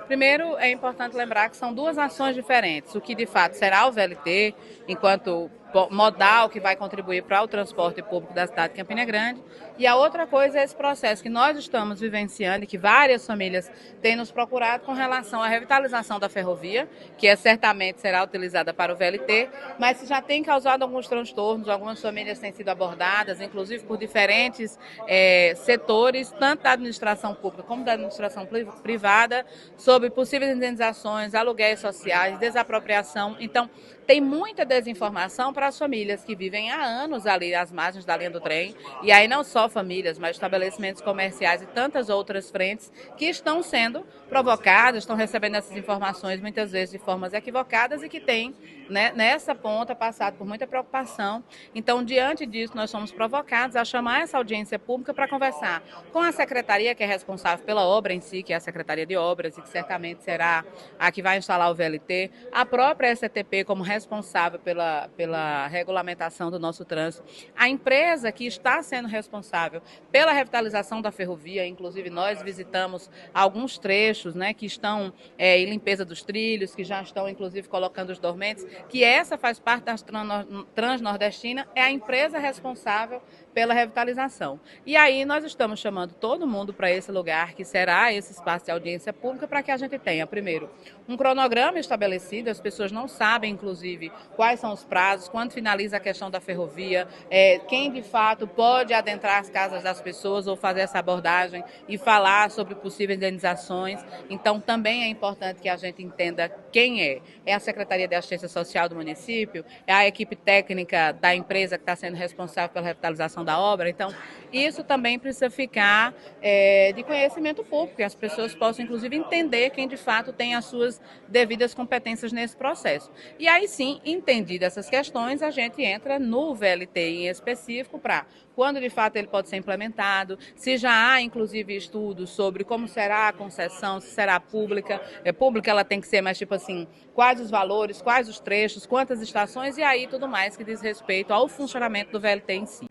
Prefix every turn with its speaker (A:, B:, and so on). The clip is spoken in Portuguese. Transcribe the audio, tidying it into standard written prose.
A: Primeiro, é importante lembrar que são duas ações diferentes. O que de fato será o VLT, enquanto modal que vai contribuir para o transporte público da cidade de Campina Grande. E a outra coisa é esse processo que nós estamos vivenciando e que várias famílias têm nos procurado com relação à revitalização da ferrovia, que certamente será utilizada para o VLT, mas que já tem causado alguns transtornos, algumas famílias têm sido abordadas, inclusive por diferentes setores, tanto da administração pública como da administração privada, sobre possíveis indenizações, aluguéis sociais, desapropriação. Então, tem muita desinformação para as famílias que vivem há anos ali às margens da linha do trem, e aí não só famílias, mas estabelecimentos comerciais e tantas outras frentes que estão sendo provocadas, estão recebendo essas informações muitas vezes de formas equivocadas e que têm, né, nessa ponta passado por muita preocupação. Então, diante disso, nós somos provocados a chamar essa audiência pública para conversar com a secretaria que é responsável pela obra em si, que é a Secretaria de Obras, e que certamente será a que vai instalar o VLT, a própria SCTP como responsável pela regulamentação do nosso trânsito, a empresa que está sendo responsável pela revitalização da ferrovia, inclusive nós visitamos alguns trechos, né, que estão em limpeza dos trilhos, que já estão inclusive colocando os dormentes, que essa faz parte da Transnordestina, é a empresa responsável pela revitalização. E aí nós estamos chamando todo mundo para esse lugar, que será esse espaço de audiência pública, para que a gente tenha, primeiro, um cronograma estabelecido, as pessoas não sabem, inclusive, quais são os prazos, quando finaliza a questão da ferrovia, quem de fato pode adentrar as casas das pessoas ou fazer essa abordagem e falar sobre possíveis indenizações. Então, também é importante que a gente entenda quem é. É a Secretaria de Assistência Social do município, é a equipe técnica da empresa que está sendo responsável pela revitalização da obra. Então, isso também precisa ficar de conhecimento público, que as pessoas possam, inclusive, entender quem de fato tem as suas devidas competências nesse processo. E aí sim, entendidas essas questões, a gente entra no VLT em específico para quando de fato ele pode ser implementado, se já há inclusive estudos sobre como será a concessão, se será pública, pública ela tem que ser, mas tipo assim, quais os valores, quais os trechos, quantas estações e aí tudo mais que diz respeito ao funcionamento do VLT em si.